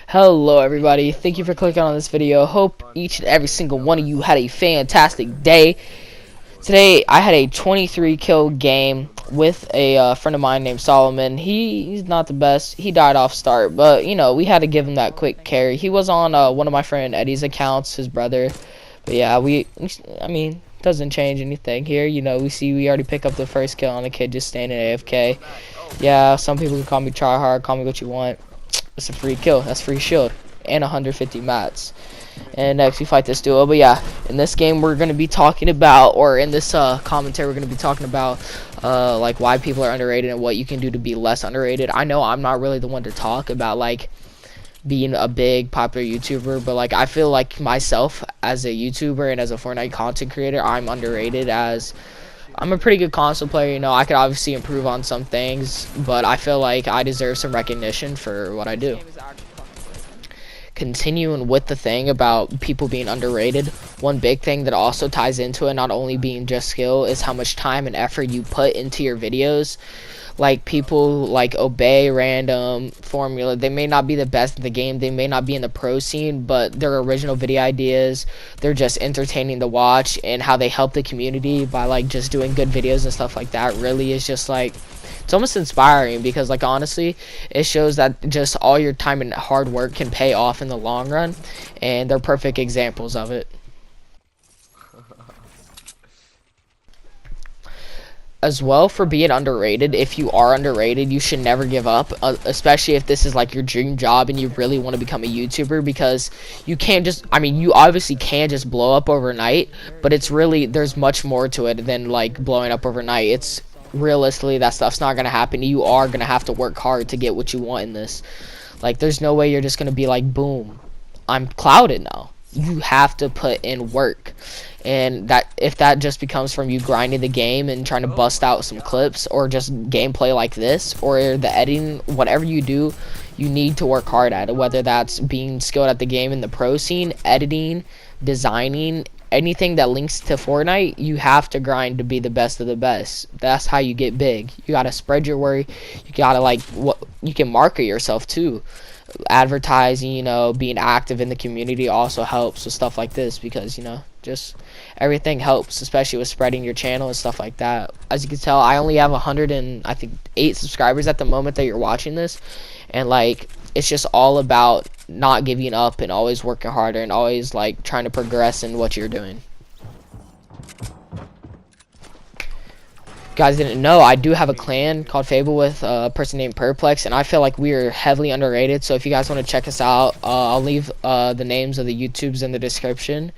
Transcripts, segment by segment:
Hello everybody, thank you for clicking on this video. Hope each and every single one of you had a fantastic day. Today I had a 23 kill game with a friend of mine named Solomon. He's not the best, he died off start, but you know, we had to give him that quick carry. He was on one of my friend Eddie's accounts, his brother. But yeah, I mean, doesn't change anything here. You know, we already pick up the first kill on a kid just standing AFK. Yeah, some people can call me tryhard, call me what you want. It's a free kill. That's free shield and 150 mats. And next we fight this duo. But yeah, in this game we're gonna be talking about, or in this commentary we're gonna be talking about like why people are underrated and what you can do to be less underrated. I know I'm not really the one to talk about like being a big popular YouTuber, but like I feel like myself as a YouTuber and as a Fortnite content creator, I'm underrated as I'm a pretty good console player. You know, I could obviously improve on some things, but I feel like I deserve some recognition for what I do. Continuing with the thing about people being underrated, one big thing that also ties into it, not only being just skill, is how much time and effort you put into your videos. Like, people like obey random formula. They may not be the best in the game, they may not be in the pro scene, but their original video ideas, they're just entertaining to watch, and how they help the community by like just doing good videos and stuff like that really is just like, it's almost inspiring, because like honestly it shows that just all your time and hard work can pay off in the long run, and they're perfect examples of it. As well, for being underrated, if you are underrated, you should never give up, especially if this is like your dream job and you really want to become a YouTuber, because you can't just, I mean, you obviously can just blow up overnight, but it's really, there's much more to it than like blowing up overnight. It's realistically, that stuff's not gonna happen. You are gonna have to work hard to get what you want in this. Like, there's no way you're just gonna be like, boom, I'm clouded now. You have to put in work, and that if that just becomes from you grinding the game and trying to bust out some clips, or just gameplay like this, or the editing, whatever you do, you need to work hard at it. Whether that's being skilled at the game in the pro scene, editing, designing, anything that links to Fortnite, you have to grind to be the best of the best. That's how you get big. You gotta spread your word. You gotta, like, what you can market yourself too. Advertising, you know, being active in the community also helps with stuff like this, because you know, just everything helps, especially with spreading your channel and stuff like that. As you can tell, I only have 108 subscribers at the moment that you're watching this, and like, it's just all about not giving up and always working harder and always like trying to progress in what you're doing. Guys didn't know, I do have a clan called Fable with a person named Perplexed, and I feel like we are heavily underrated. So if you guys want to check us out, I'll leave the names of the YouTubes in the description,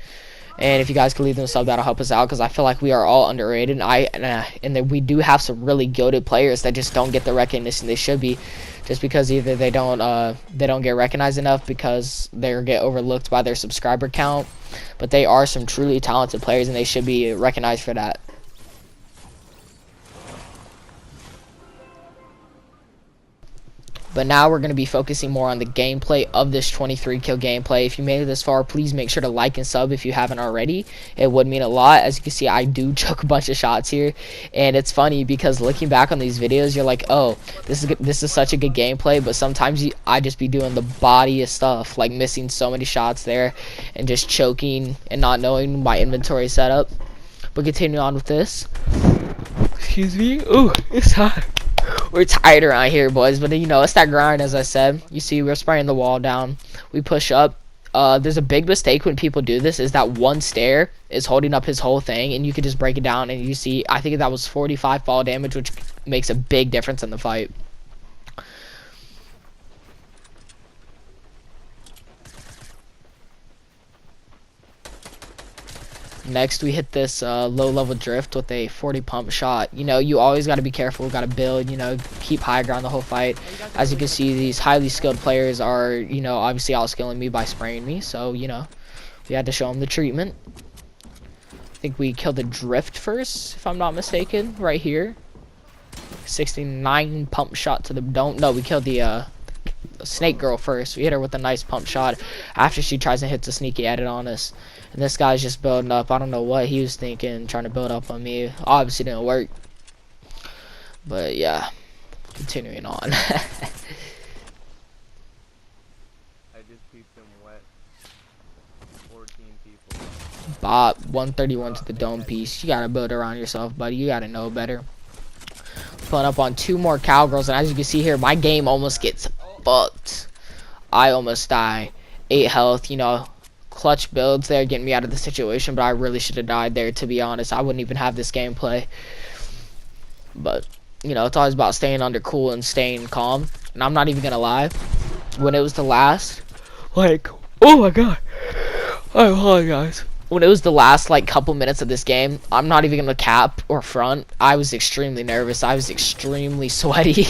and if you guys can leave them a sub, that'll help us out, because I feel like we are all underrated. And then we do have some really goated players that just don't get the recognition they should be, just because either they don't get recognized enough because they get overlooked by their subscriber count, but they are some truly talented players and they should be recognized for that. But now we're going to be focusing more on the gameplay of this 23 kill gameplay. If you made it this far, please make sure to like and sub if you haven't already. It would mean a lot. As you can see, I do choke a bunch of shots here, and it's funny because looking back on these videos, you're like, oh, this is such a good gameplay, but sometimes I just be doing the bodiest stuff, like missing so many shots there and just choking and not knowing my inventory setup. But continue on with this. Excuse me. Ooh, it's hot. We're tired around here, boys, but you know, it's that grind. As I said, you see we're spraying the wall down, we push up. There's a big mistake when people do this, is that one stair is holding up his whole thing, and you can just break it down, and you see, I think that was 45 fall damage, which makes a big difference in the fight. Next, we hit this low-level drift with a 40 pump shot. You know, you always got to be careful, got to build, you know, keep high ground the whole fight. As you can see, these highly skilled players are, you know, obviously outskilling me by spraying me, so, you know, we had to show them the treatment. I think we killed the drift first, if I'm not mistaken, right here. 69 pump shot to the dome. No, we killed the snake girl first. We hit her with a nice pump shot after she tries to hit the sneaky edit on us. And this guy's just building up. I don't know what he was thinking, trying to build up on me. Obviously didn't work. But yeah, continuing on. just peeped them wet. 14 people. Bop, 131 to the dome piece. You gotta build around yourself, buddy. You gotta know better. Pulling up on 2 more cowgirls, and as you can see here, my game almost gets fucked. I almost die. 8 health, you know, clutch builds there, getting me out of the situation, but I really should have died there, to be honest. I wouldn't even have this gameplay. But, you know, it's always about staying under cool and staying calm. And I'm not even gonna lie. When it was the last, like, oh my god. I apologize. When it was the last, like, couple minutes of this game, I'm not even gonna cap or front. I was extremely nervous. I was extremely sweaty.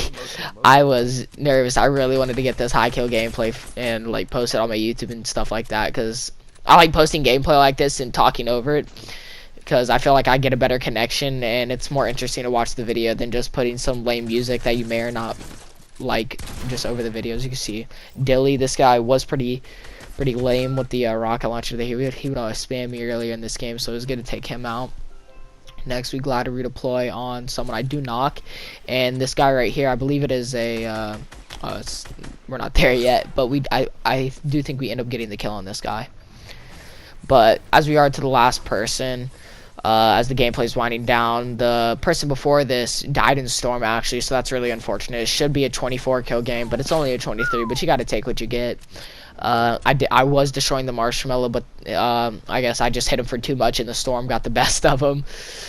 I was nervous. I really wanted to get this high kill gameplay and, like, post it on my YouTube and stuff like that, because I like posting gameplay like this and talking over it, because I feel like I get a better connection and it's more interesting to watch the video than just putting some lame music that you may or not like just over the videos. You can see Dilly, this guy was pretty lame with the rocket launcher. He would always spam me earlier in this game, so it was good to take him out. Next, we glad to redeploy on someone I do knock, and this guy right here, I believe it is a we're not there yet, but I do think we end up getting the kill on this guy. But as we are to the last person, as the gameplay is winding down, the person before this died in storm actually, so that's really unfortunate. It should be a 24 kill game, but it's only a 23, but you got to take what you get. I was destroying the marshmallow, but I guess I just hit him for too much and the storm got the best of him,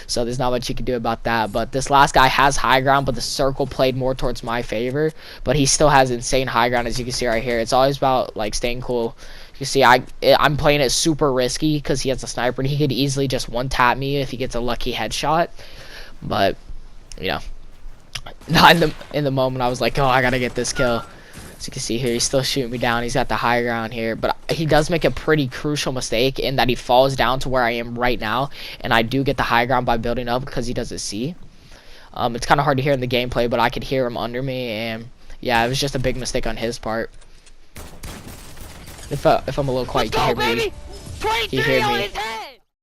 so there's not much you can do about that. But this last guy has high ground, but the circle played more towards my favor, but he still has insane high ground, as you can see right here. It's always about, like, staying cool. You see, I'm playing it super risky because he has a sniper and he could easily just one-tap me if he gets a lucky headshot. But, you know, not in the moment, I was like, oh, I gotta get this kill. As you can see here, he's still shooting me down. He's got the high ground here, but he does make a pretty crucial mistake in that he falls down to where I am right now, and I do get the high ground by building up because he doesn't see. It's kind of hard to hear in the gameplay, but I could hear him under me, and yeah, it was just a big mistake on his part. If I'm a little quiet, you can hear me. You hear me.